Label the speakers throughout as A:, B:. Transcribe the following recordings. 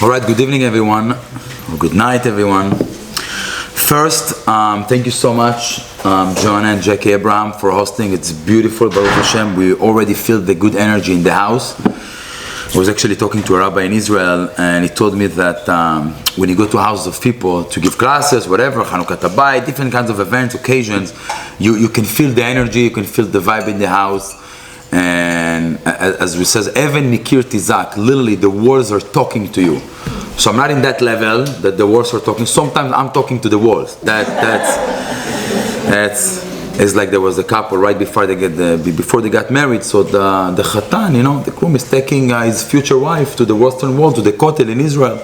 A: All right, good evening, everyone. Or good night, everyone. First, thank you so much, Joanna and Jackie Abraham, for hosting. It's beautiful, Baruch Hashem. We already feel the good energy in the house. I was actually talking to a rabbi in Israel, and he told me that when you go to houses of people to give classes, whatever, Chanukah Tabai, different kinds of events, occasions, you can feel the energy, you can feel the vibe in the house. And as we says, Even Mikir Tizak, literally the walls are talking to you. So I'm not in that level that the walls are talking. Sometimes I'm talking to the walls. It's like there was a couple right before they got married. So the Khatan, the groom is taking his future wife to the Western Wall, to the Kotel in Israel.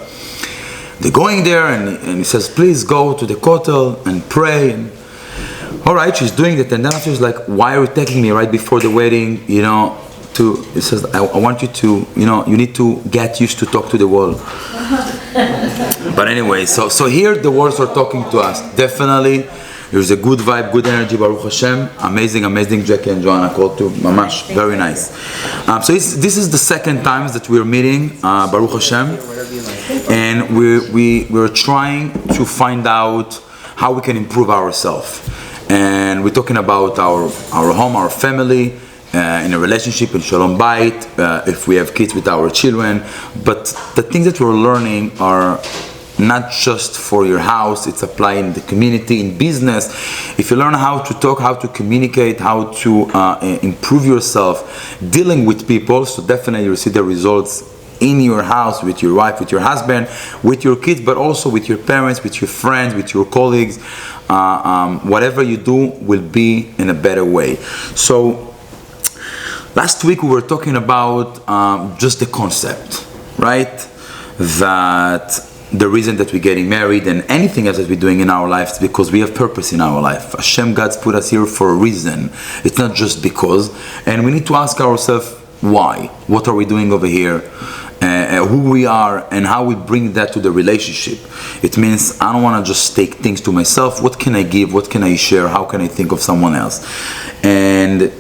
A: They're going there, and he says, "Please go to the Kotel and pray." And all right, she's doing it, and then after she's like, "Why are you taking me right before the wedding?" He says, I want you to, you need to get used to talk to the wall. But anyway, so here the walls are talking to us. Definitely, there's a good vibe, good energy, Baruch Hashem. Amazing, Jackie and Joanna called to Mamash. Very nice. So this is the second time that we're meeting, Baruch Hashem. And we're trying to find out how we can improve ourselves. And we're talking about our home, our family, in a relationship, in Shalom Bayit, if we have kids with our children. But the things that we're learning are not just for your house, it's applied in the community, in business. If you learn how to talk, how to communicate, how to improve yourself, dealing with people, so definitely you'll see the results in your house, with your wife, with your husband, with your kids, but also with your parents, with your friends, with your colleagues. Whatever you do will be in a better way. So last week we were talking about just the concept, right? That the reason that we're getting married and anything else that we're doing in our life is because we have purpose in our life. Hashem, God's put us here for a reason. It's not just because. And we need to ask ourselves, why? What are we doing over here? Who we are and how we bring that to the relationship. It means I don't want to just take things to myself. What can I give? What can I share? How can I think of someone else? And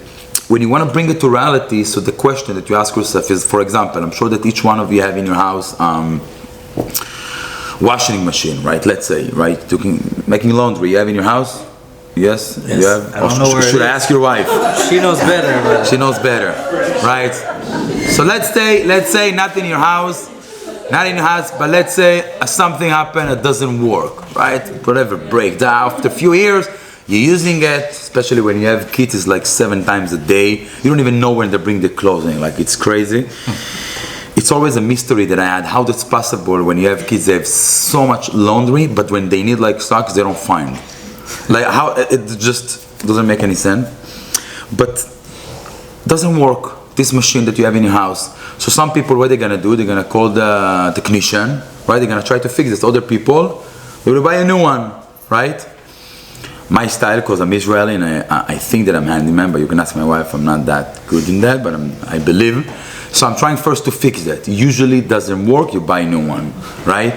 A: when you want to bring it to reality, so the question that you ask yourself is, for example, I'm sure that each one of you have in your house washing machine, right? Let's say, right? Making laundry, you have in your house? Yes? You have?
B: I don't know where
A: should I ask your wife?
B: She knows better. But
A: she knows better, right? So let's say not in your house, but let's say something happened that doesn't work, right? Whatever, break down. After a few years, you're using it, especially when you have kids, it's like 7 times a day. You don't even know when they bring the clothing, like it's crazy. It's always a mystery that I had, how that's possible when you have kids, they have so much laundry, but when they need like socks, they don't find. Like how, it just doesn't make any sense. But doesn't work, this machine that you have in your house. So some people, what they're gonna do, they're gonna call the technician, right? They're gonna try to fix this. Other people, they will buy a new one, right? My style, because I'm Israeli and I think that I'm handyman, but you can ask my wife, I'm not that good in that, but I believe. So I'm trying first to fix that. Usually it doesn't work, you buy a new one, right?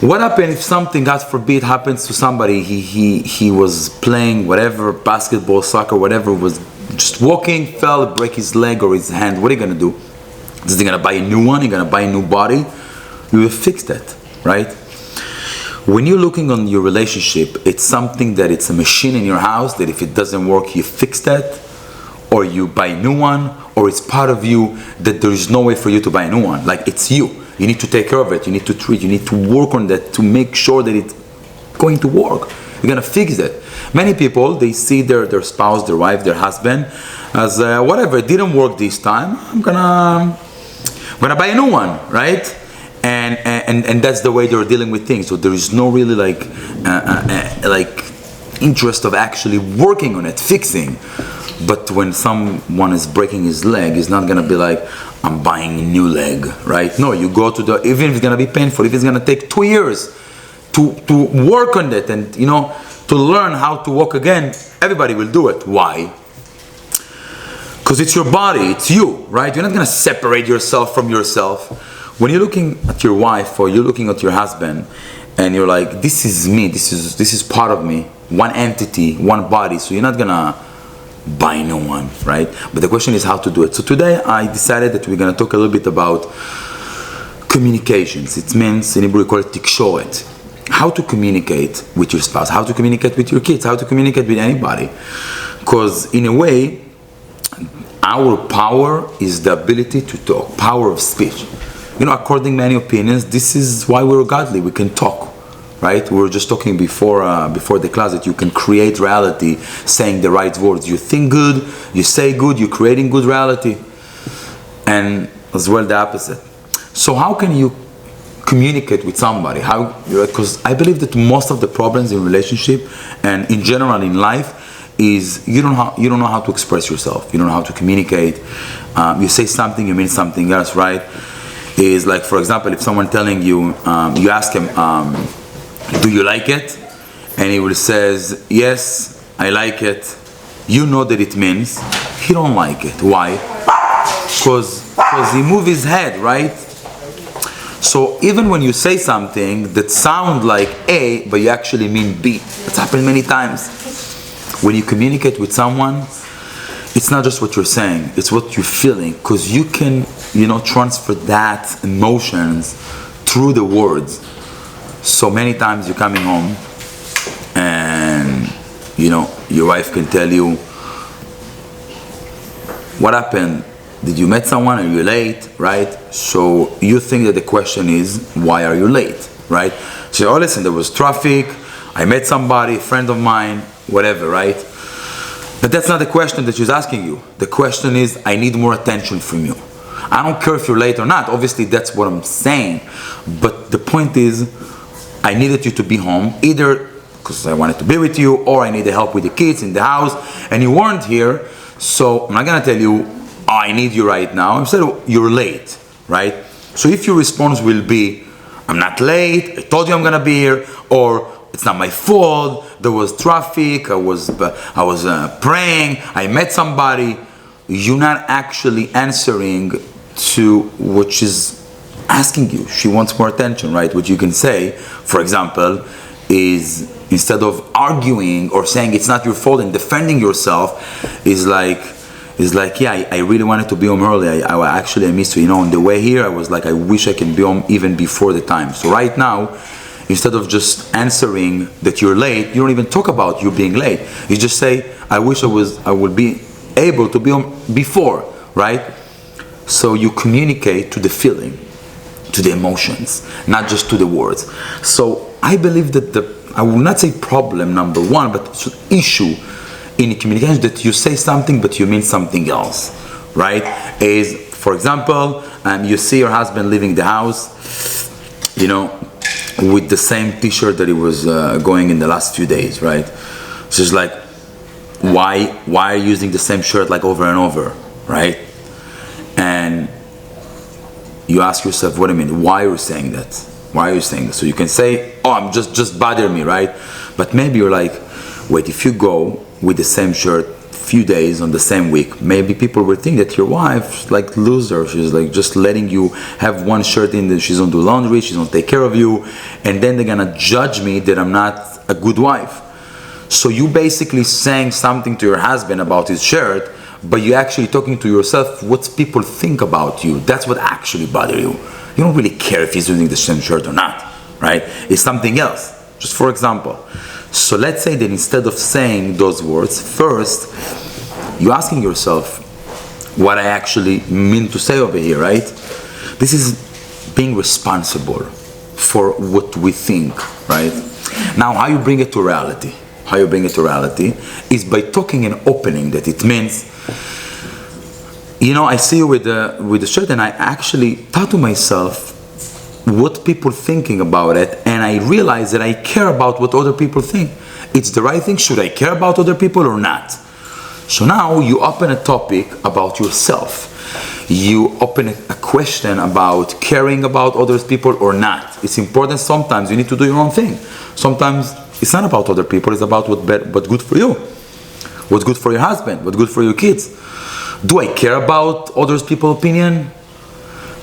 A: What happens if something, God forbid, happens to somebody, he was playing whatever, basketball, soccer, whatever, was just walking, fell, break his leg or his hand, what are you gonna do? Is he gonna buy a new one? You're gonna buy a new body? You will fix that, right? When you're looking on your relationship, it's something that it's a machine in your house that if it doesn't work, you fix that, or you buy a new one, or it's part of you that there is no way for you to buy a new one. Like it's you. You need to take care of it. You need to treat. You need to work on that to make sure that it's going to work. You're gonna fix it. Many people, they see their spouse, their wife, their husband as whatever. It didn't work this time. I'm gonna buy a new one, right? And that's the way they're dealing with things. So there is no really like interest of actually working on it, fixing. But when someone is breaking his leg, he's not gonna be like, I'm buying a new leg, right? No, you go to even if it's gonna be painful, if it's gonna take 2 years to work on that and to learn how to walk again, everybody will do it. Why? Because it's your body, it's you, right? You're not gonna separate yourself from yourself. When you're looking at your wife or you're looking at your husband and you're like, this is me, this is part of me, one entity, one body, so you're not gonna buy a new one, right? But the question is how to do it. So today I decided that we're gonna talk a little bit about communications. It means, in Hebrew we call it tikshoret. How to communicate with your spouse, how to communicate with your kids, how to communicate with anybody. Because in a way, our power is the ability to talk, power of speech. According to many opinions, this is why we're godly. We can talk, right? We were just talking before the class that you can create reality saying the right words. You think good, you say good, you're creating good reality. And as well the opposite. So how can you communicate with somebody? Because I believe that most of the problems in relationship and in general in life is you don't know how to express yourself. You don't know how to communicate. You say something, you mean something else, right? Is like, for example, if someone telling you, you ask him, do you like it? And he will says, yes, I like it. You know that it means he don't like it. Why? Because he move his head, right? So even when you say something that sound like A, but you actually mean B. It's happened many times. When you communicate with someone, it's not just what you're saying, it's what you're feeling, because you can, transfer that emotions through the words. So many times you're coming home and, your wife can tell you, what happened? Did you meet someone? Are you late? Right? So you think that the question is, why are you late? Right? So, oh, listen, there was traffic, I met somebody, a friend of mine, whatever, right? But that's not the question that she's asking you. The question is, I need more attention from you. I don't care if you're late or not. Obviously, that's what I'm saying. But the point is, I needed you to be home, either because I wanted to be with you, or I needed help with the kids in the house, and you weren't here. So I'm not going to tell you, oh, I need you right now. Instead, you're late, right? So if your response will be, I'm not late, I told you I'm going to be here, or it's not my fault, there was traffic, I was praying, I met somebody, you're not actually answering to what she's asking you. She wants more attention, right? What you can say, for example, is instead of arguing or saying it's not your fault and defending yourself, is like, yeah, I really wanted to be home early. I missed you. On the way here, I was like, I wish I can be home even before the time. So right now, instead of just answering that you're late, you don't even talk about you being late. You just say, I wish I would be able to be home before, right? So you communicate to the feeling, to the emotions, not just to the words. So I believe that I will not say problem number one, but it's an issue in communication that you say something but you mean something else, right? Is, for example, you see your husband leaving the house, with the same t-shirt that he was going in the last few days, right? So it's like, why are you using the same shirt like over and over, right? And you ask yourself, wait a minute, why are you saying that? Why are you saying that? So you can say, oh, I'm just bothering me, right? But maybe you're like, wait, if you go with the same shirt few days on the same week, maybe people will think that your wife like loser. She's like just letting you have one shirt in, she's gonna do laundry, she's gonna take care of you, and then they're gonna judge me that I'm not a good wife. So you basically saying something to your husband about his shirt, but you're actually talking to yourself what people think about you. That's what actually bothers you. You don't really care if he's using the same shirt or not, right? It's something else. Just for example. So let's say that instead of saying those words, first, you're asking yourself what I actually mean to say over here, right? This is being responsible for what we think, right? Now, how you bring it to reality? How you bring it to reality is by talking and opening that. It means, I see you with the shirt, and I actually thought to myself, what people thinking about it, and I realize that I care about what other people think. It's the right thing. Should I care about other people or not? So now you open a topic about yourself. You open a question about caring about other people or not. It's important. Sometimes you need to do your own thing. Sometimes it's not about other people. It's about what's good for you, what's good for your husband, what's good for your kids. Do I care about other people's opinion?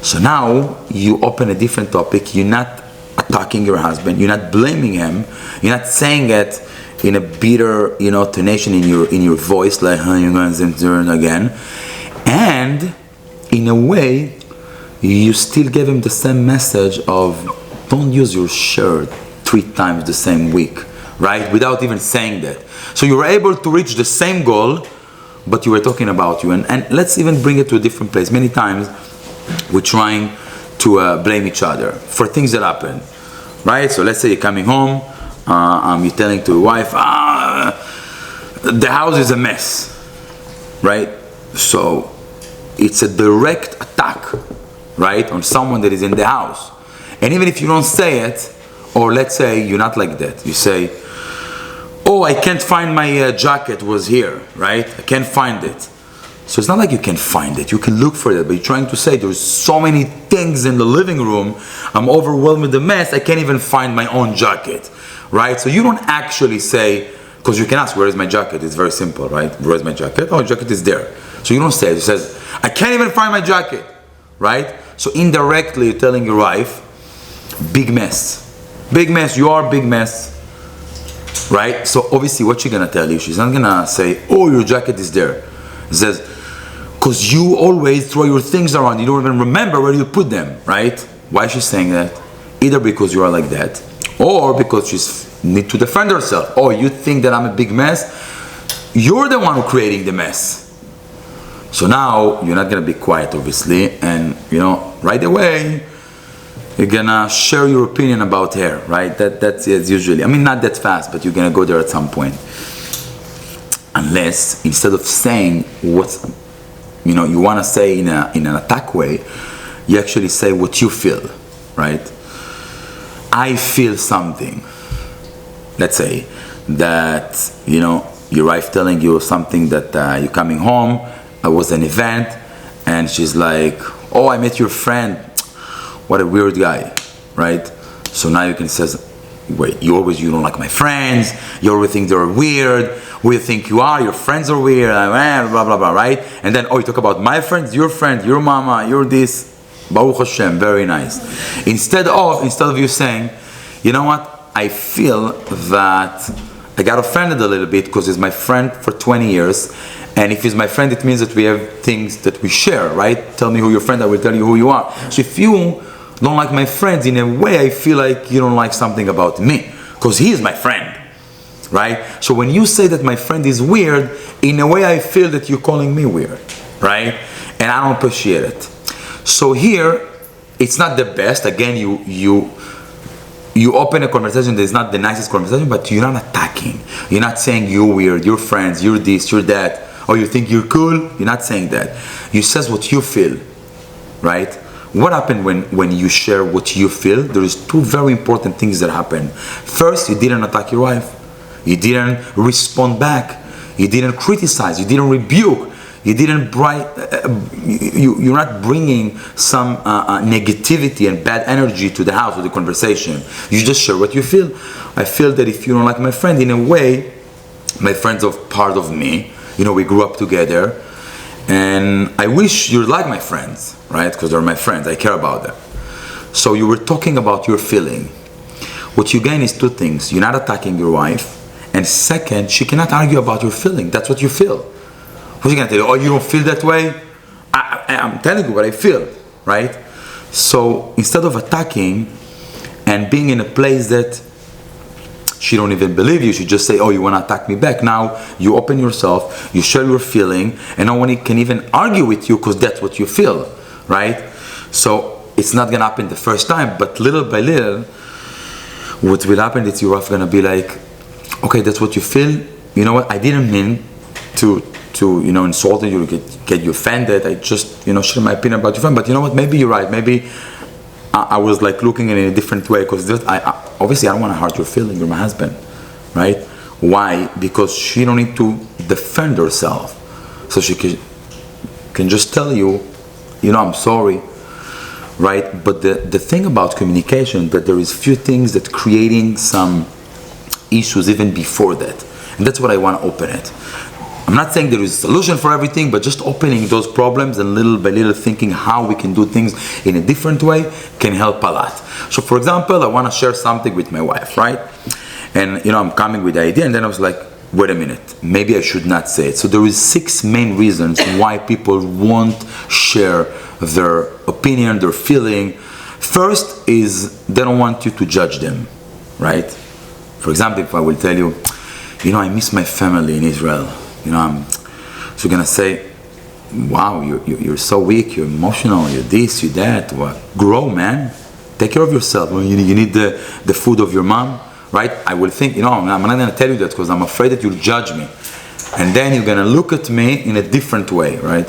A: So now you open a different topic. You're not attacking your husband. You're not blaming him. You're not saying it in a bitter, tonation in your voice, like, you're going to turn again. And in a way, you still gave him the same message of don't use your shirt 3 times the same week, right? Without even saying that. So you were able to reach the same goal, but you were talking about you. And let's even bring it to a different place. Many times we're trying to blame each other for things that happen, right? So let's say you're coming home, you're telling to your wife, the house is a mess, right? So it's a direct attack, right, on someone that is in the house. And even if you don't say it, or let's say you're not like that, you say, oh, I can't find my jacket was here, right? I can't find it. So it's not like you can find it, you can look for it, but you're trying to say there's so many things in the living room, I'm overwhelmed with the mess, I can't even find my own jacket, right? So you don't actually say, because you can ask, where is my jacket? It's very simple, right? Where is my jacket? Oh, jacket is there. So you don't say it, it says, I can't even find my jacket, right? So indirectly you're telling your wife, big mess, you are big mess, right? So obviously what she's gonna tell you, she's not gonna say, oh, your jacket is there. It says, because you always throw your things around, you don't even remember where you put them, right? Why is she saying that? Either because you are like that, or because she's need to defend herself. Oh, you think that I'm a big mess? You're the one who creating the mess. So now you're not gonna be quiet, obviously, and right away you're gonna share your opinion about her, right? That's it usually. I mean, not that fast, but you're gonna go there at some point. Unless instead of saying what you want to say in an attack way, you actually say what you feel, right? I feel something. Let's say that your wife telling you something that you're coming home. I was an event, and she's like, "Oh, I met your friend. What a weird guy," right? So now you can say, "Wait, you don't like my friends. You always think they're weird. Who you think you are? Your friends are weird. Blah blah blah, right?" And then, you talk about my friends, your friend, your mama, your this. Baruch Hashem, very nice. Instead of you saying, "You know what? I feel that I got offended a little bit because he's my friend for 20 years. And if he's my friend, it means that we have things that we share, right? Tell me who your friend, I will tell you who you are. So if you don't like my friends, in a way, I feel like you don't like something about me because he is my friend, right? So when you say that my friend is weird, in a way, I feel that you're calling me weird, right? And I don't appreciate it. So here, it's not the best. Again, you open a conversation that is not the nicest conversation, but you're not attacking. You're not saying you're weird, you're friends, you're this, you're that, or you think you're cool. You're not saying that. You says what you feel, right? What happened when you share what you feel? There is 2 very important things that happen. First, you didn't attack your wife. You didn't respond back. You didn't criticize. You didn't rebuke. You didn't you're not bringing some negativity and bad energy to the house or the conversation. You just share what you feel. I feel that if you don't like my friend, in a way, my friend's a part of me. We grew up together, and I wish you'd like my friends, right? Because they're my friends. I care about them. So you were talking about your feeling. What you gain is 2 things. You're not attacking your wife, and second, she cannot argue about your feeling. That's what you feel. Who's gonna tell you? Oh, you don't feel that way? I'm telling you what I feel, right? So instead of attacking and being in a place that she don't even believe you, she just say, "Oh, you wanna attack me back?" Now you open yourself, you share your feeling, and no one can even argue with you because that's what you feel, right? So it's not gonna happen the first time, but little by little, what will happen is you're gonna be like, "Okay, that's what you feel. You know what? I didn't mean to insult you, get you offended. I just, share my opinion about your friend. But you know what? Maybe you're right. Maybe I was like looking in a different way because obviously I don't want to hurt your feeling. You're my husband, right? Why? Because she don't need to defend herself, so she can just tell you, I'm sorry, right? But the thing about communication, that there is few things that creating some issues even before that, and that's what I want to open it. I'm not saying there is a solution for everything, but just opening those problems and little by little thinking how we can do things in a different way can help a lot. So for example, I want to share something with my wife, right? And I'm coming with the idea, and then I was like, wait a minute, maybe I should not say it. So there is 6 main reasons why people won't share their opinion, their feeling. First is they don't want you to judge them, right? For example, if I will tell you, I miss my family in Israel, so you're gonna say, wow, you're so weak, you're emotional, you're this, you're that. Well, grow, man. Take care of yourself. You need the food of your mom, right? I will think, I'm not gonna tell you that because I'm afraid that you'll judge me. And then you're gonna look at me in a different way, right?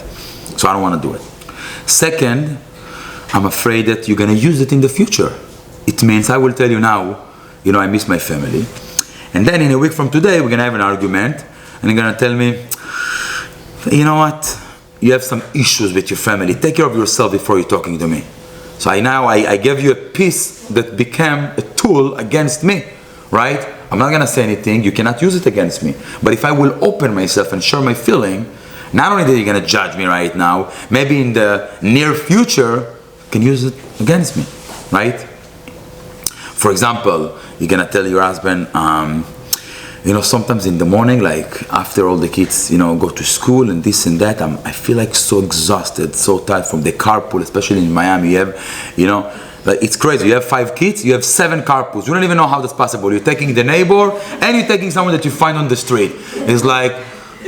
A: So I don't wanna do it. Second, I'm afraid that you're gonna use it in the future. It means I will tell you now, I miss my family. And then in a week from today, we're gonna have an argument, and you're gonna tell me, you know what? You have some issues with your family. Take care of yourself before you're talking to me. So I gave you a piece that became a tool against me, right? I'm not gonna say anything. You cannot use it against me. But if I will open myself and share my feeling, not only that you're gonna judge me right now, maybe in the near future, you can use it against me, right? For example, you're gonna tell your husband, sometimes in the morning, like after all the kids, go to school and this and that, I feel like so exhausted, so tired from the carpool, especially in Miami. You have, like it's crazy. You have 5 kids, you have 7 carpools. You don't even know how that's possible. You're taking the neighbor and you're taking someone that you find on the street. It's like,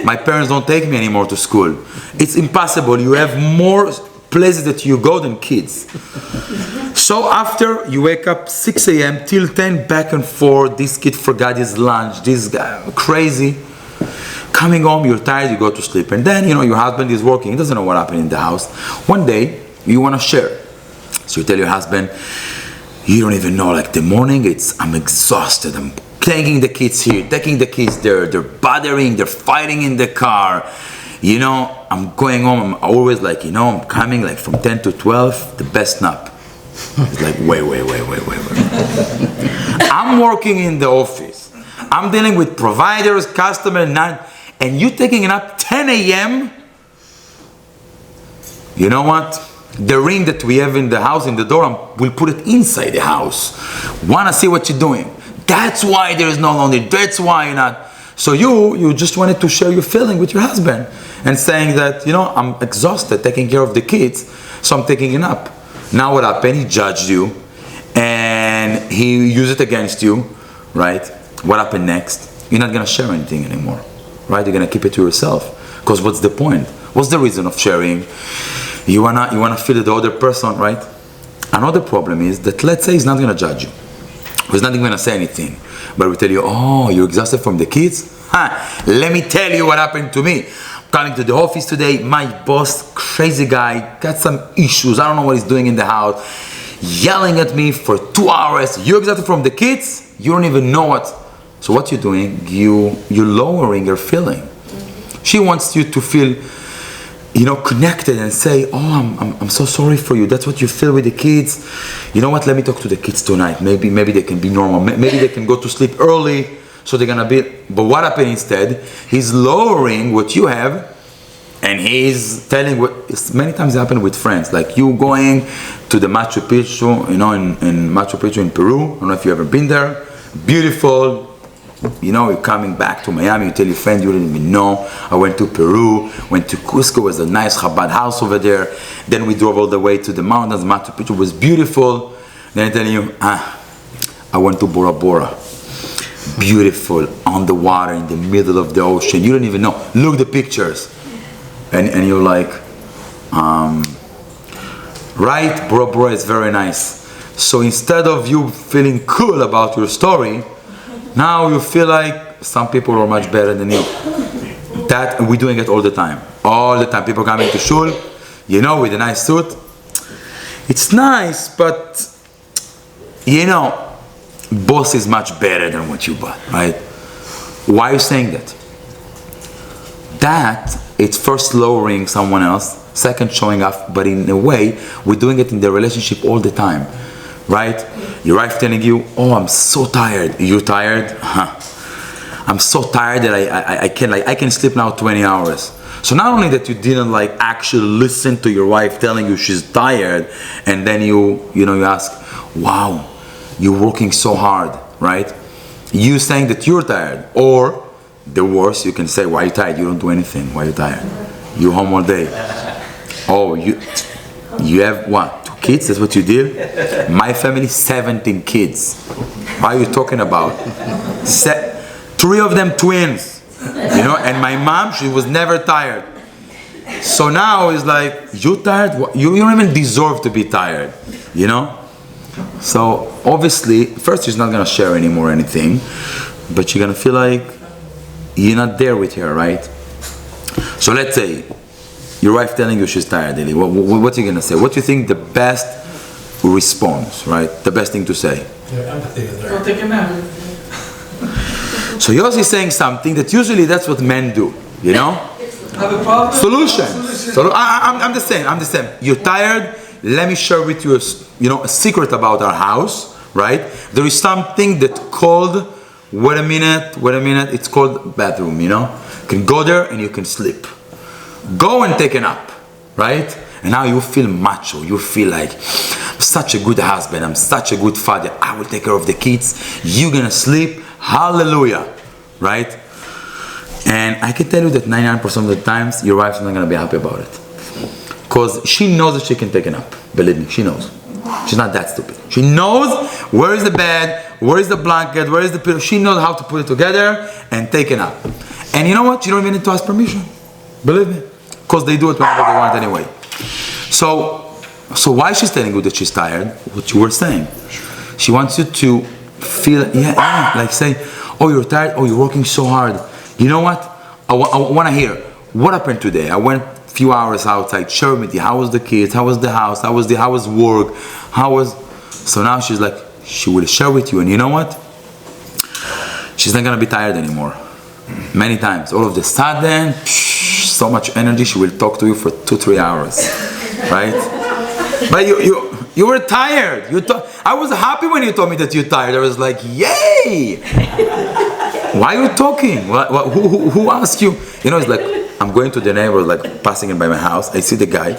A: my parents don't take me anymore to school. It's impossible. You have more places that you go than kids. So after you wake up 6 a.m. till 10, back and forth, this kid forgot his lunch, this guy, crazy. Coming home, you're tired, you go to sleep. And then, your husband is working, he doesn't know what happened in the house. One day, you want to share. So you tell your husband, you don't even know, like the morning, I'm exhausted, I'm taking the kids here, taking the kids there, they're bothering, they're fighting in the car. I'm going home, I'm always like, I'm coming like from 10 to 12, the best nap. It's like, wait. I'm working in the office. I'm dealing with providers, customers, and you taking it up 10 a.m.? You know what? The ring that we have in the house, in the door, we'll put it inside the house. Wanna see what you're doing. That's why there is no laundry. That's why you're not. So you just wanted to share your feeling with your husband and saying that, I'm exhausted taking care of the kids, so I'm taking it up. Now what happened? He judged you and he used it against you, right? What happened next? You're not gonna share anything anymore, right? You're gonna keep it to yourself. Because what's the point? What's the reason of sharing? You wanna feel the other person, right? Another problem is that, let's say he's not gonna judge you. He's not even gonna say anything. But we tell you, oh, you're exhausted from the kids? Let me tell you what happened to me. Coming to the office today, my boss, crazy guy, got some issues. I don't know what he's doing in the house. Yelling at me for 2 hours. You're exhausted from the kids? You don't even know what. So what you're doing, you're lowering your feeling. She wants you to feel, connected and say, oh, I'm so sorry for you. That's what you feel with the kids. You know what? Let me talk to the kids tonight. Maybe they can be normal. Maybe they can go to sleep early. So they're gonna be, but what happened instead? He's lowering what you have, and he's telling many times it happened with friends, like you going to the Machu Picchu, in Machu Picchu in Peru. I don't know if you've ever been there. Beautiful. You're coming back to Miami, you tell your friend, you didn't even know. I went to Peru, went to Cusco, was a nice Chabad house over there. Then we drove all the way to the mountains. Machu Picchu was beautiful. Then I tell you, I went to Bora Bora. Beautiful, on the water, in the middle of the ocean. You don't even know. Look the pictures. And you're like, right? Bora Bora is very nice. So instead of you feeling cool about your story, now you feel like some people are much better than you. That, we're doing it all the time. All the time. People coming to shul, with a nice suit. It's nice, but, boss is much better than what you bought, right? Why are you saying that? That, it's first lowering someone else, second showing off, but in a way, we're doing it in the relationship all the time, right? Your wife telling you, oh, I'm so tired. You're tired? I'm so tired that I can sleep now 20 hours. So not only that you didn't actually listen to your wife telling you she's tired, and then you ask, wow, you're working so hard, right? You saying that you're tired, or The worst, you can say, why are you tired? You don't do anything. Why are you tired? You home all day. Oh, you have what? 2 kids? That's what you did? My family, 17 kids. What are you talking about? 3 of them twins. You know, and my mom, she was never tired. So now it's like, you tired? You don't even deserve to be tired. You know? So obviously, first she's not gonna share anymore anything, but you're gonna feel like you're not there with her, right? So let's say your wife telling you she's tired, Eli. What are you gonna say? What do you think the best response, right? The best thing to say?
B: Go take a nap.
A: So Yossi is saying something that usually that's what men do, you know?
B: Have a problem?
A: Solution. I'm the same. You're tired. Let me share with you, a secret about our house, right? There is something that called, wait a minute, it's called bathroom, you know? You can go there and you can sleep. Go and take a nap, right? And now you feel macho. You feel like, I'm such a good husband. I'm such a good father. I will take care of the kids. You're gonna sleep. Hallelujah, right? And I can tell you that 99% of the times, your wife's not gonna be happy about it. Because she knows that she can take a nap. Believe me, she knows. She's not that stupid. She knows where is the bed, where is the blanket, where is the pillow. She knows how to put it together and take a nap. And you know what? You don't even need to ask permission. Believe me. Because they do it whenever they want anyway. So why she's telling you that she's tired? What you were saying. She wants you to feel, like say, oh, you're tired, oh, you're working so hard. You know what? I want to hear, what happened today? I went few hours outside, share with you, how was the kids, how was the house, how was work, so now she's like, she will share with you, and you know what? She's not gonna be tired anymore. Many times, all of the sudden, so much energy, she will talk to you for 2-3 hours, right? But you were tired. I was happy when you told me that you're tired. I was like, yay! Why are you talking? Who asked you? You know, it's like, I'm going to the neighbor, like passing in by my house. I see the guy.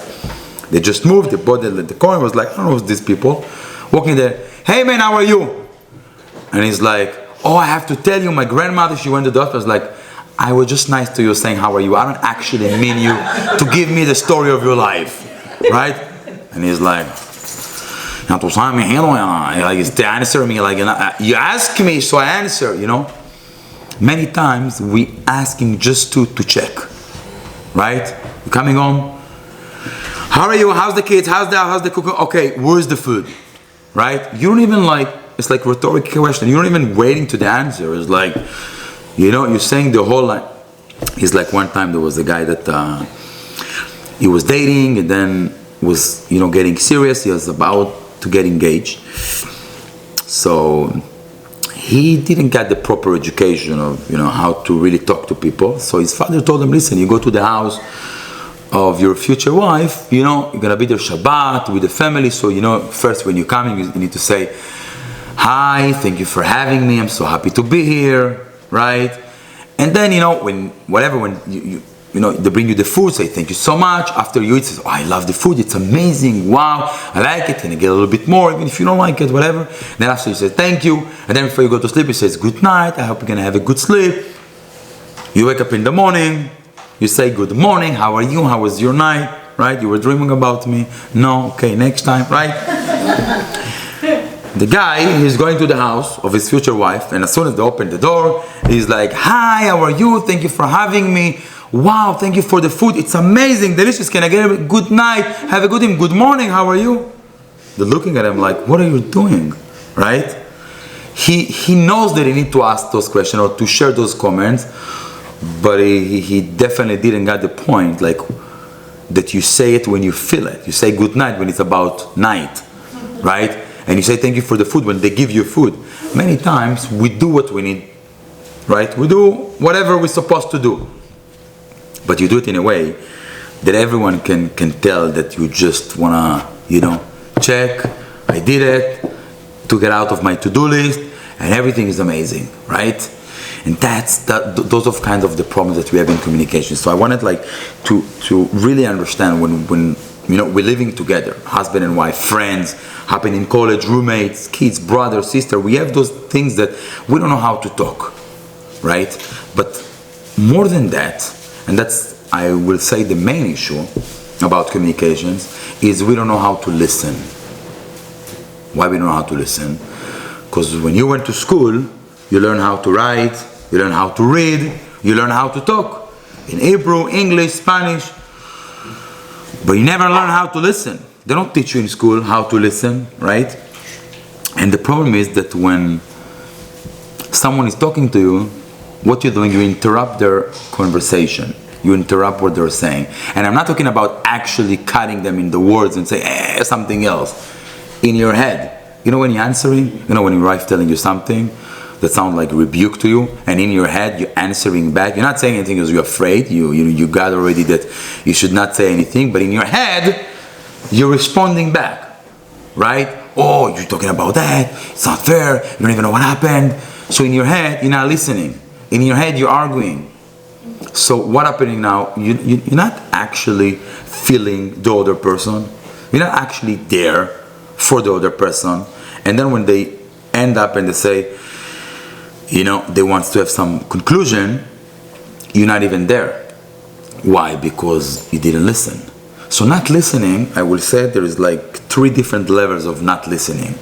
A: They just moved. They bought the corner. Was like, I don't know who's these people. Walking there. Hey man, how are you? And he's like, oh, I have to tell you, my grandmother, she went to the hospital. I was like, I was just nice to you saying how are you. I don't actually mean you to give me the story of your life, right? And he's like, like to answer me, like you ask me, so I answer. You know, many times we asking just to check. Right? You're coming home. How are you? How's the kids? How's the cooking? Okay, where's the food? Right? You don't even it's like rhetorical question. You're not even waiting to the answer. It's like, you know, you're saying the whole line. It's like one time there was a guy that he was dating and then was, getting serious. He was about to get engaged. So he didn't get the proper education of, how to really talk to people. So his father told him, listen, you go to the house of your future wife, you're gonna be there Shabbat with the family. So, first when you're coming, you need to say, hi, thank you for having me. I'm so happy to be here, right? And then, when they bring you the food, say thank you so much. After you eat, say, oh, I love the food, it's amazing, wow, I like it, and you get a little bit more, even if you don't like it, whatever. Then after you say thank you, and then before you go to sleep, you say good night, I hope you're gonna have a good sleep. You wake up in the morning, you say good morning, how are you, how was your night, right? You were dreaming about me, no, okay, next time, right? The guy, he's going to the house of his future wife, and as soon as they open the door, he's like, hi, how are you, thank you for having me. Wow, thank you for the food. It's amazing, delicious. Can I get a good night? Have a good evening. Good morning. How are you? They're looking at him like, what are you doing? Right? He knows that he need to ask those questions or to share those comments, but he definitely didn't get the point. Like that you say it when you feel it. You say good night when it's about night, right? And you say thank you for the food when they give you food. Many times we do what we need, right? We do whatever we're supposed to do. But you do it in a way that everyone can tell that you just wanna, check, I did it, took it out of my to-do list, and everything is amazing, right? And those are kind of the problems that we have in communication. So I wanted to really understand when we're living together, husband and wife, friends, happen in college, roommates, kids, brother, sister, we have those things that we don't know how to talk, right? But more than that, and that's, I will say, the main issue about communications, is we don't know how to listen. Why we don't know how to listen? Because when you went to school, you learn how to write, you learn how to read, you learn how to talk in Hebrew, English, Spanish, but you never learn how to listen. They don't teach you in school how to listen, right? And the problem is that when someone is talking to you, what you're doing, you interrupt their conversation. You interrupt what they're saying. And I'm not talking about actually cutting them in the words and say something else. In your head. You know when you're answering? You know when your wife telling you something that sounds like a rebuke to you, and in your head you're answering back. You're not saying anything because you're afraid. You got already that you should not say anything, but in your head you're responding back, right? Oh, you're talking about that. It's not fair. You don't even know what happened. So in your head you're not listening. In your head you're arguing. So what's happening now? You're not actually feeling the other person. You're not actually there for the other person. And then when they end up and they say, they want to have some conclusion, you're not even there. Why? Because you didn't listen. So not listening, I will say there is like 3 different levels of not listening.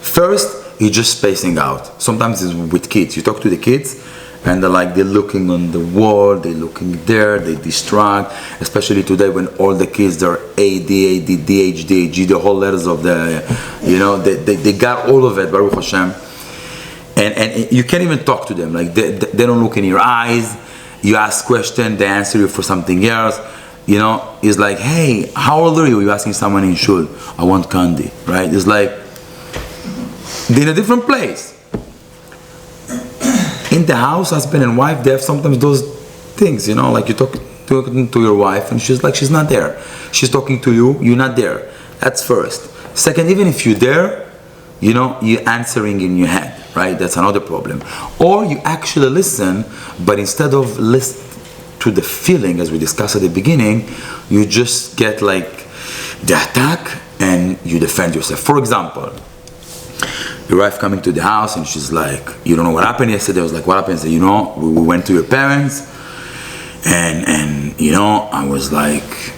A: First, you're just spacing out. Sometimes it's with kids. You talk to the kids and they're looking on the wall, they're looking there, they distract, especially today when all the kids are ADHD, ADHD, the whole letters of the, they got all of it, Baruch Hashem. And you can't even talk to them, like they don't look in your eyes. You ask questions, they answer you for something else. It's like, hey, how old are you? You're asking someone in shul, I want candy, right? It's like, they're in a different place. In the house, husband and wife, they have sometimes those things, like you talking to your wife and she's not there. She's talking to you, you're not there. That's first. Second, even if you're there, you're answering in your head, right? That's another problem. Or you actually listen, but instead of listen to the feeling, as we discussed at the beginning, you just get like the attack and you defend yourself. For example, your wife coming to the house and she's like, you don't know what happened yesterday. I was like, what happened? I said, we went to your parents and I was like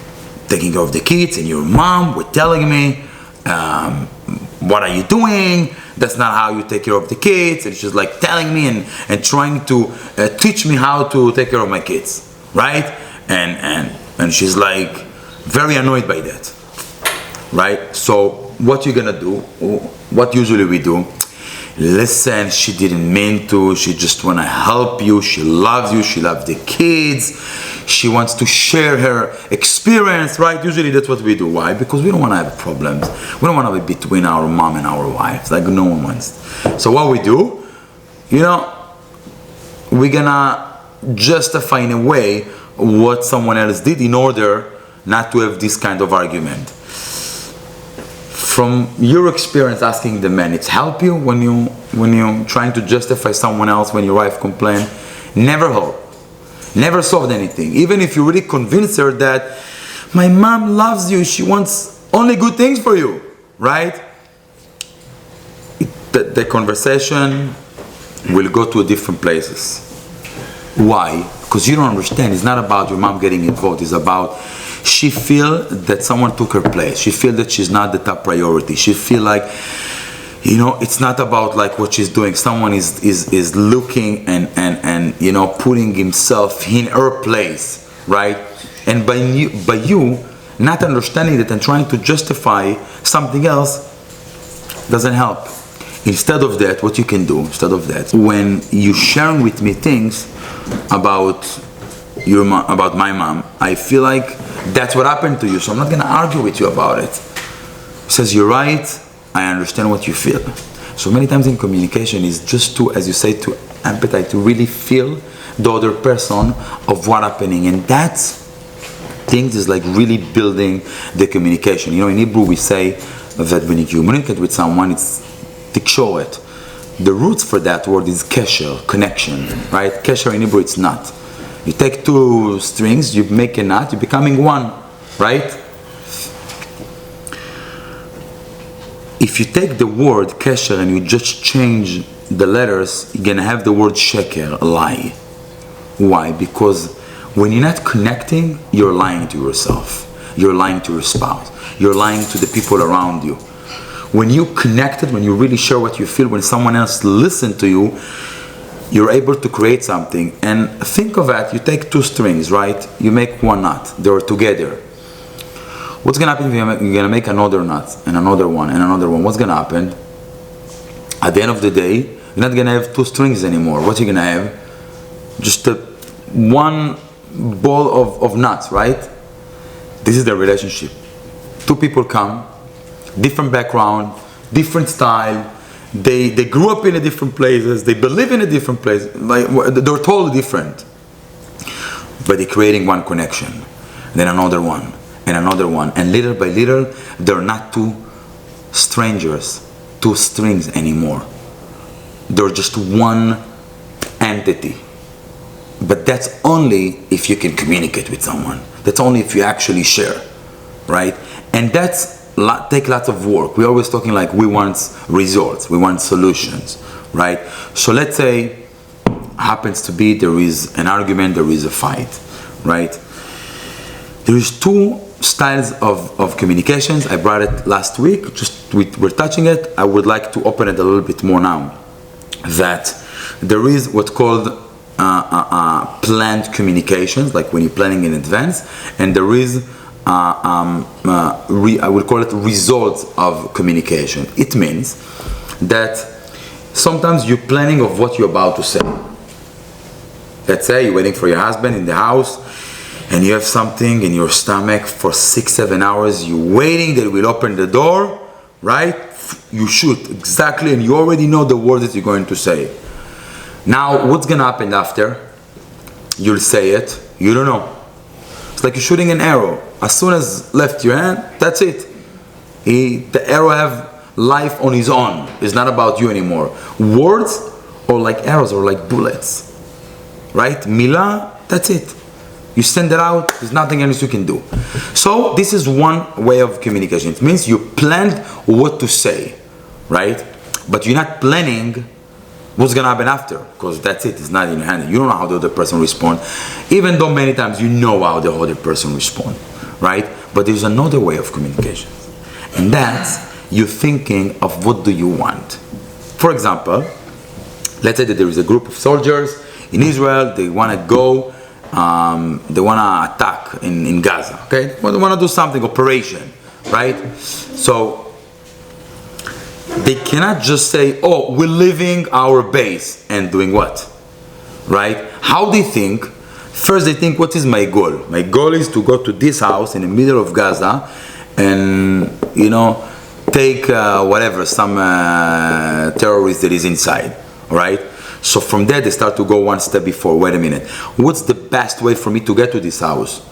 A: taking care of the kids and your mom was telling me, what are you doing? That's not how you take care of the kids. And she's like telling me and trying to teach me how to take care of my kids, right? And she's like very annoyed by that, right? So what you're gonna do, what usually we do, listen, she didn't mean to, she just wanna help you, she loves you, she loves the kids, she wants to share her experience, right? Usually that's what we do. Why? Because we don't wanna have problems. We don't wanna be between our mom and our wives, like no one wants. So what we do, we're gonna justify in a way what someone else did in order not to have this kind of argument. From your experience asking the men, it's help you when you're trying to justify someone else when your wife complained? Never help. Never solved anything. Even if you really convince her that my mom loves you, she wants only good things for you, right? The conversation will go to different places. Why? Because you don't understand. It's not about your mom getting involved. It's about she feel that someone took her place. She feel that she's not the top priority. She feel like, it's not about like what she's doing. Someone is looking and putting himself in her place, right? And by you not understanding that and trying to justify something else doesn't help. Instead of that, what you can do, when you sharing with me things about about my mom, I feel like that's what happened to you, so I'm not going to argue with you about it. He says, you're right, I understand what you feel. So many times in communication is just to, as you say, to empathize, to really feel the other person of what happening, and that's things is like really building the communication. In Hebrew we say that when you communicate with someone, it's tikshoret. The roots for that word is kesher, connection, right? Kesher in Hebrew it's not. You take 2 strings, you make a knot, you're becoming one, right? If you take the word kesher and you just change the letters, you're gonna have the word sheker, lie. Why? Because when you're not connecting, you're lying to yourself. You're lying to your spouse. You're lying to the people around you. When you connected, when you really share what you feel, when someone else listens to you, you're able to create something. And think of that, you take two strings, right? You make one knot, they're together. What's gonna happen if you're gonna make another knot, and another one, and another one? What's gonna happen? At the end of the day, you're not gonna have two strings anymore. What you're gonna have? Just one ball of knots, right? This is the relationship. Two people come, different background, different style. They grew up in a different places. They believe in a different place. Like, they're totally different. But they're creating one connection, then another one, and another one. And little by little, they're not two strangers, two strings anymore. They're just one entity. But that's only if you can communicate with someone. That's only if you actually share, right? And that's take lots of work. We're always talking like we want results, we want solutions, right? So let's say happens to be there is an argument, there is a fight, right? There is two styles of communications. I brought it last week, just we're touching it. I would like to open it a little bit more now. That there is what's called planned communications, like when you're planning in advance, and there is I would call it results of communication. It means that sometimes you're planning of what you're about to say. Let's say you're waiting for your husband in the house and you have something in your stomach for 6-7 hours. You're waiting that he will open the door, right? You shoot exactly, and you already know the words that you're going to say. Now, what's gonna happen after? You'll say it. You don't know. It's like you're shooting an arrow. As soon as left your hand, that's it. The arrow have life on his own. It's not about you anymore. Words are like arrows or like bullets, right? Mila, that's it. You send it out. There's nothing else you can do. So this is one way of communication. It means you planned what to say, right? But you're not planning what's gonna happen after, because that's it. It's not in your hand. You don't know how the other person responds, even though many times you know how the other person responds, right? But there's another way of communication, and that's you thinking of what do you want. For example, let's say that there is a group of soldiers in Israel. They want to go, they want to attack in Gaza. Okay, they want to do something, operation, right? So they cannot just say, oh, we're leaving our base and doing what, right? How they think? First they think, what is my goal? My goal is to go to this house in the middle of Gaza and, take whatever, some terrorist that is inside, right? So from there they start to go one step before. Wait a minute, what's the best way for me to get to this house?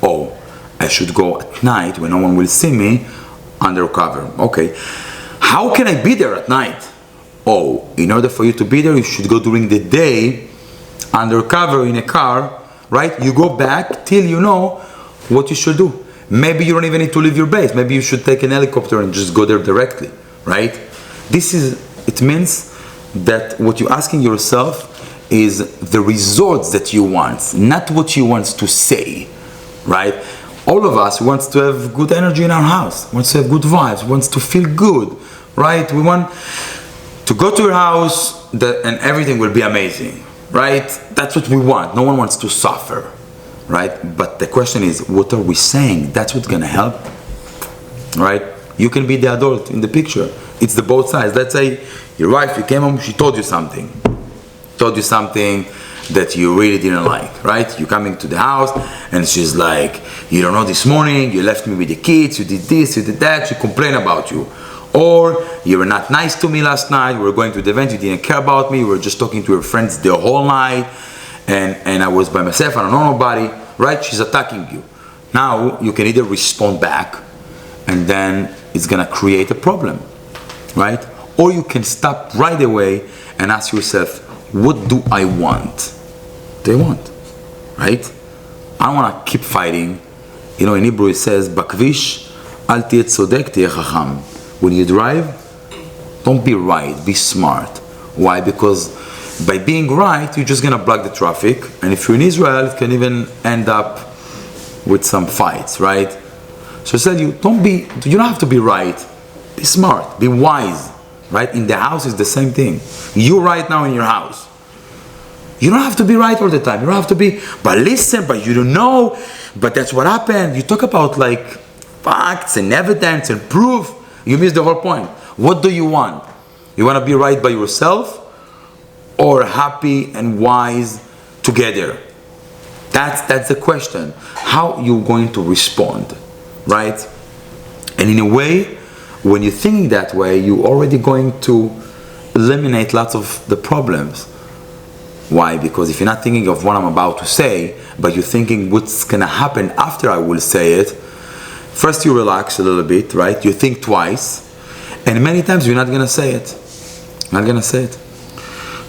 A: Oh, I should go at night when no one will see me, undercover. Okay. How can I be there at night? Oh, in order for you to be there, you should go during the day, undercover in a car, right? You go back till you know what you should do. Maybe you don't even need to leave your base. Maybe you should take an helicopter and just go there directly, right? It means that what you're asking yourself is the results that you want, not what you want to say, right? All of us wants to have good energy in our house, wants to have good vibes, wants to feel good, right? We want to go to your house and everything will be amazing, right? That's what we want. No one wants to suffer, right? But the question is, what are we saying? That's what's gonna help, right? You can be the adult in the picture. It's the both sides. Let's say your wife, you came home, she told you something that you really didn't like, right? You're coming to the house and she's like, you don't know, this morning you left me with the kids, you did this, you did that. She complained about you. Or you were not nice to me last night, we were going to the event, you didn't care about me, you were just talking to your friends the whole night, and I was by myself, I don't know nobody, right? She's attacking you. Now you can either respond back and then it's gonna create a problem, right? Or you can stop right away and ask yourself, what do I want? What do I want, right? I don't want to keep fighting. In Hebrew it says, "Bakvish al tiyeh tzodek tiyeh chacham." When you drive, don't be right, be smart. Why? Because By being right, you're just gonna block the traffic, and if you're in Israel, it can even end up with some fights, right? So I said, you don't have to be right. Be smart, be wise, right? In the house is the same thing. You're right now in your house. You don't have to be right all the time. You don't have to be, but listen, but you don't know, but that's what happened. You talk about like facts and evidence and proof. You miss the whole point. What do you want? You want to be right by yourself or happy and wise together? That's the question. How you going to respond, right? And in a way, when you're thinking that way, you're already going to eliminate lots of the problems. Why? Because if you're not thinking of what I'm about to say, but you're thinking what's gonna happen after I will say it, first you relax a little bit, right? You think twice, and many times you're not gonna say it. Not gonna say it.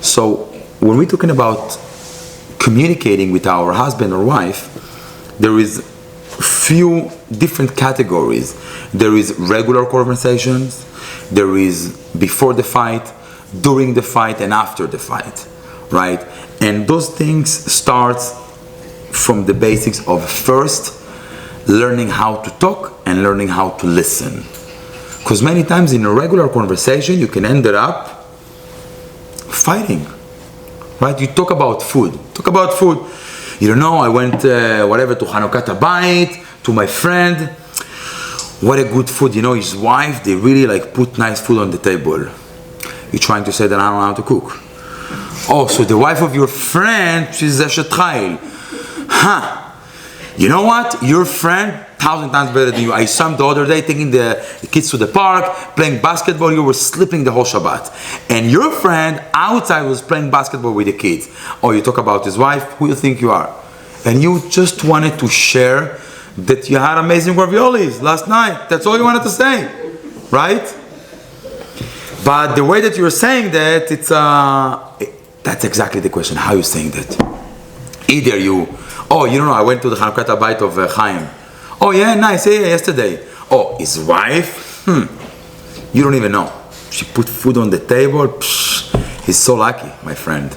A: So when we're talking about communicating with our husband or wife, there is few different categories. There is regular conversations, there is before the fight, during the fight, and after the fight, right? And those things start from the basics of first learning how to talk and learning how to listen. Because many times in a regular conversation you can end up fighting, right? You talk about food. You don't know, I went to Chanukah Bayit, to my friend. What a good food, his wife, they really like put nice food on the table. You're trying to say that I don't know how to cook. Oh, so the wife of your friend, she's a shetchail. You know what? Your friend, 1,000 times better than you. I saw him the other day taking the kids to the park, playing basketball. You were sleeping the whole Shabbat. And your friend outside was playing basketball with the kids. Oh, you talk about his wife? Who do you think you are? And you just wanted to share that you had amazing raviolis last night. That's all you wanted to say, right? But the way that you're saying that, that's exactly the question. How are you saying that? Either you don't know, I went to the Chanukah Bayit of Chaim. Oh yeah, nice, yeah, yesterday. Oh, his wife? You don't even know. She put food on the table. Psh, he's so lucky, my friend.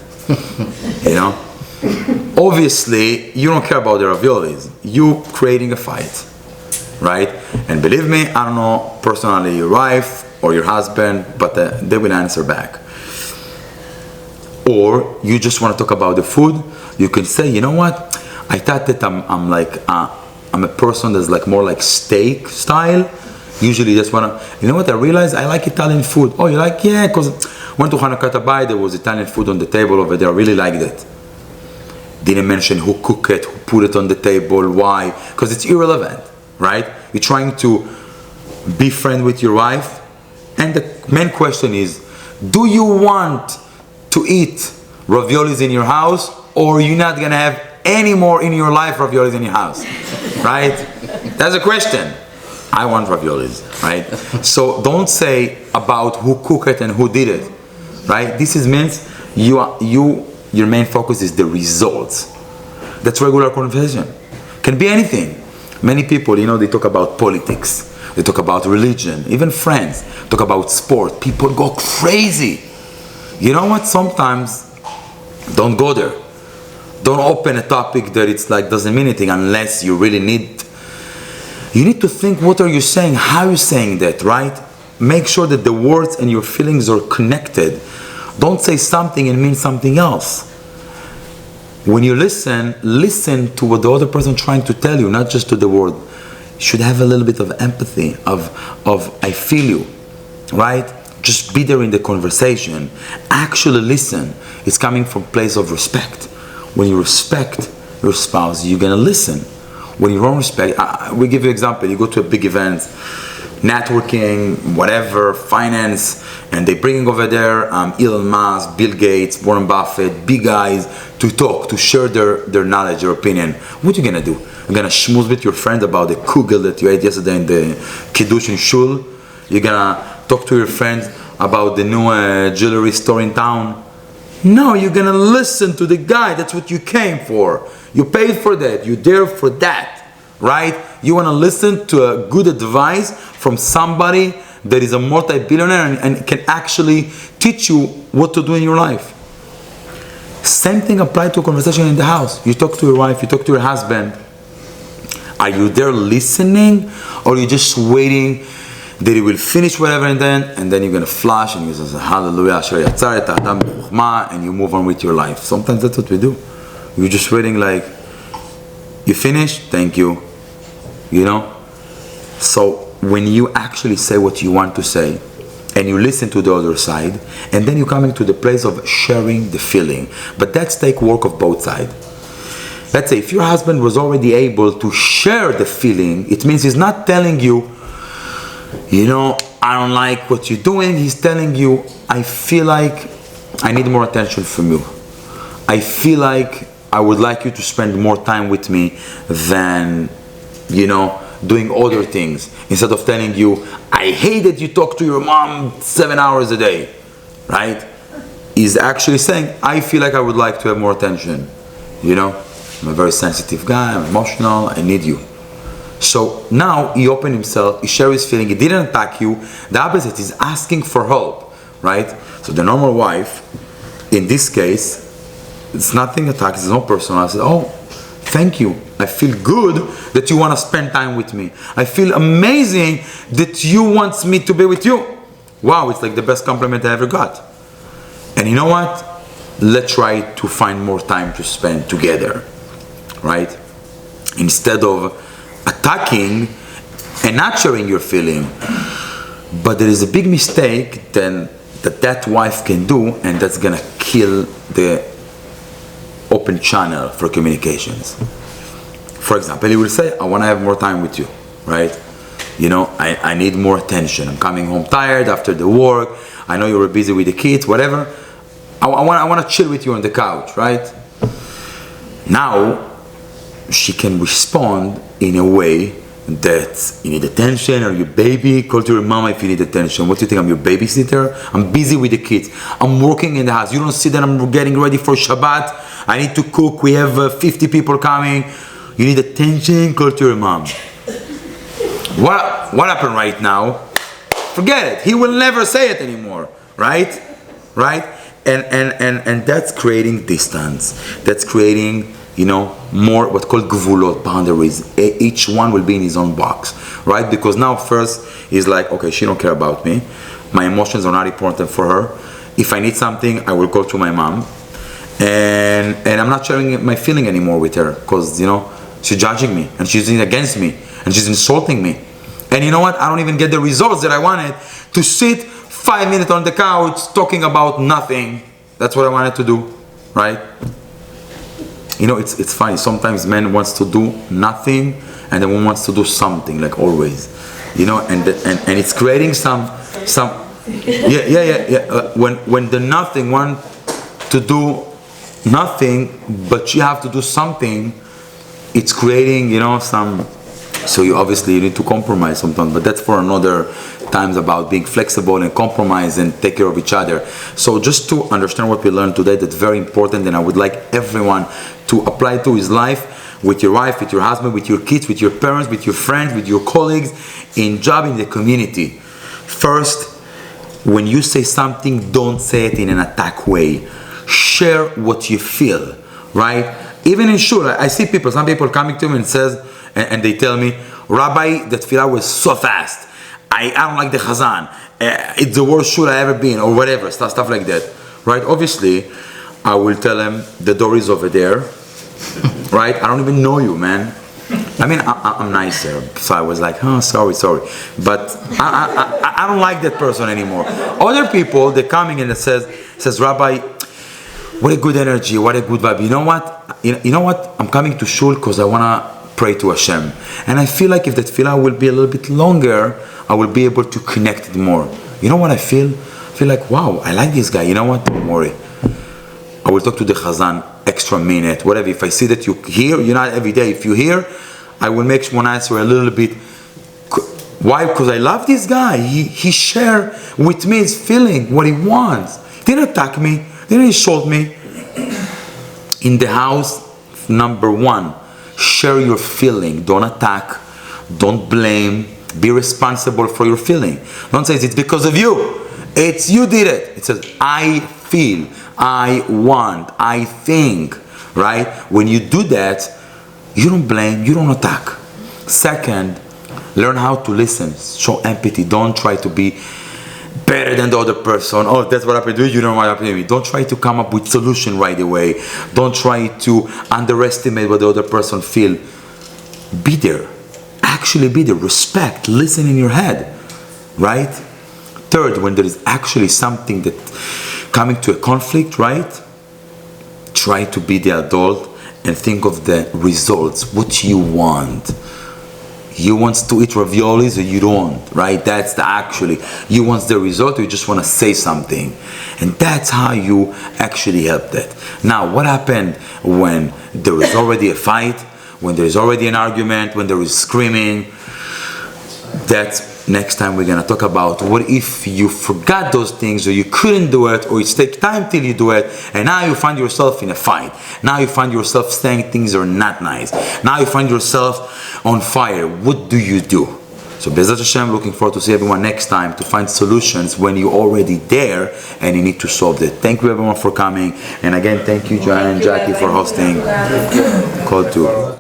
A: Obviously, you don't care about the raviolis. You creating a fight, right? And believe me, I don't know personally your wife or your husband, but they will answer back. Or you just want to talk about the food. You can say, you know what? I thought that I'm a person that's like more like steak style. Usually just wanna, you know what? I realized I like Italian food. Oh, you like? Yeah, because went to Chanukah Bayit, there was Italian food on the table over there. I really liked it. Didn't mention who cooked it, who put it on the table, why? Because it's irrelevant, right? You're trying to be friend with your wife, and the main question is, do you want to eat raviolis in your house, or you're not gonna have any more in your life raviolis in your house, right? That's a question. I want raviolis, right? So don't say about who cooked it and who did it, right? This means your main focus is the results. That's regular conversation. Can be anything. Many people, they talk about politics, they talk about religion, even friends talk about sport. People go crazy. You know what? Sometimes don't go there. Don't open a topic that it's like doesn't mean anything unless you really need. You need to think, what are you saying? How are you saying that, right? Make sure that the words and your feelings are connected. Don't say something and mean something else. When you listen to what the other person is trying to tell you, not just to the word. You should have a little bit of empathy, of I feel you, right? Just be there in the conversation. Actually listen. It's coming from a place of respect. When you respect your spouse, you're going to listen. When you don't respect, we give you an example. You go to a big event, networking, whatever, finance, and they bring over there Elon Musk, Bill Gates, Warren Buffett, big guys to talk, to share their knowledge, their opinion. What are you going to do? You're going to schmooze with your friend about the kugel that you ate yesterday in the Kiddush in Shul? You're going to talk to your friends about the new jewelry store in town? No, you're gonna listen to the guy. That's what you came for. You paid for that. You're there for that, right? You wanna listen to a good advice from somebody that is a multi-billionaire and can actually teach you what to do in your life. Same thing applies to a conversation in the house. You talk to your wife, you talk to your husband. Are you there listening, or are you just waiting that he will finish whatever and then you're gonna flash and you say hallelujah, asher yatzar et ha'adam b'chukhmah, and you move on with your life. Sometimes that's what we do. You're just waiting like, you finish, thank you. You know? So when you actually say what you want to say, and you listen to the other side, and then you're coming to the place of sharing the feeling. But that's take work of both sides. Let's say if your husband was already able to share the feeling, it means he's not telling you, you know, I don't like what you're doing. He's telling you, I feel like I need more attention from you. I feel like I would like you to spend more time with me than, you know, doing other things. Instead of telling you, I hate that you talk to your mom 7 hours a day, right? He's actually saying, I feel like I would like to have more attention. You know, I'm a very sensitive guy, I'm emotional, I need you. So now he opened himself, he shared his feeling, he didn't attack you. The opposite, he's asking for help, right? So the normal wife, in this case, it's nothing attack, it's not personal. I said, oh, thank you. I feel good that you want to spend time with me. I feel amazing that you want me to be with you. Wow, it's like the best compliment I ever got. And you know what? Let's try to find more time to spend together, right? Instead of attacking and not sharing your feeling. But there is a big mistake then that wife can do, and that's gonna kill the open channel for communications. For example, he will say, I want to have more time with you, right? You know, I need more attention. I'm coming home tired after the work. I know you were busy with the kids, whatever. I want to chill with you on the couch, right? Now, she can respond in a way that you need attention, or your baby, call to your mama if you need attention. What do you think, I'm your babysitter? I'm busy with the kids. I'm working in the house. You don't see that I'm getting ready for Shabbat. I need to cook. We have 50 people coming. You need attention, call to your mom. What happened right now? Forget it. He will never say it anymore, right? Right? And that's creating distance. That's creating, you know, more what called gvulot, boundaries. Each one will be in his own box, right? Because now first he's like, okay, she don't care about me. My emotions are not important for her. If I need something, I will go to my mom. And I'm not sharing my feeling anymore with her because, you know, she's judging me and she's against me and she's insulting me. And you know what? I don't even get the results that I wanted, to sit 5 minutes on the couch talking about nothing. That's what I wanted to do, right? You know, it's funny. Sometimes man wants to do nothing and the woman wants to do something, like always. You know, and it's creating some when the nothing want to do nothing, but you have to do something, it's creating, you know, some. So you need to compromise sometimes, but that's for another times, about being flexible and compromise and take care of each other. So just to understand what we learned today, that's very important, and I would like everyone to apply it to his life, with your wife, with your husband, with your kids, with your parents, with your friends, with your colleagues, in job, in the community. First, when you say something, don't say it in an attack way. Share what you feel, right? Even in shul, I see some people coming to me and says, and they tell me, Rabbi, that tefillah was so fast. I don't like the chazan. It's the worst shul I ever been, or whatever, stuff like that, right? Obviously, I will tell them the door is over there, right? I don't even know you, man. I mean, I'm nicer, so I was like, oh, sorry, but I don't like that person anymore. Other people, they're coming and it says, Rabbi, what a good energy, what a good vibe. You know what? You know what? I'm coming to shul because I wanna pray to Hashem, and I feel like if the tefillah will be a little bit longer, I will be able to connect it more. You know what I feel? I feel like, wow, I like this guy. You know what? Don't worry. I will talk to the chazan extra minute, whatever. If I see that you hear, you're not every day. If you hear, I will make one answer a little bit. Why? Because I love this guy. He share with me his feeling, what he wants. He didn't attack me. He didn't insult me. In the house, number one, share your feeling. Don't attack. Don't blame. Be responsible for your feeling. Don't say it's because of you. It's you did it. It says, I feel, I want, I think, right? When you do that, you don't blame, you don't attack. Second, learn how to listen, show empathy. Don't try to be better than the other person. Oh, that's what happened to you, you know what happened to me. Don't try to come up with solution right away. Don't try to underestimate what the other person feel. Be there. Actually be there. Respect. Listen in your head. Right? Third, when there is actually something that coming to a conflict, right? Try to be the adult and think of the results. What you want. You want to eat raviolis or you don't, right? That's the actually. You want the result or you just want to say something. And that's how you actually help that. Now, what happened when there is already a fight, when there is already an argument, when there is screaming? That's next time we're going to talk about what if you forgot those things or you couldn't do it or it takes time till you do it and now you find yourself in a fight. Now you find yourself saying things are not nice. Now you find yourself on fire. What do you do? So Bezrat Hashem, looking forward to see everyone next time to find solutions when you're already there and you need to solve that. Thank you everyone for coming. And again, thank you Joanne and Jackie for hosting. Call 2.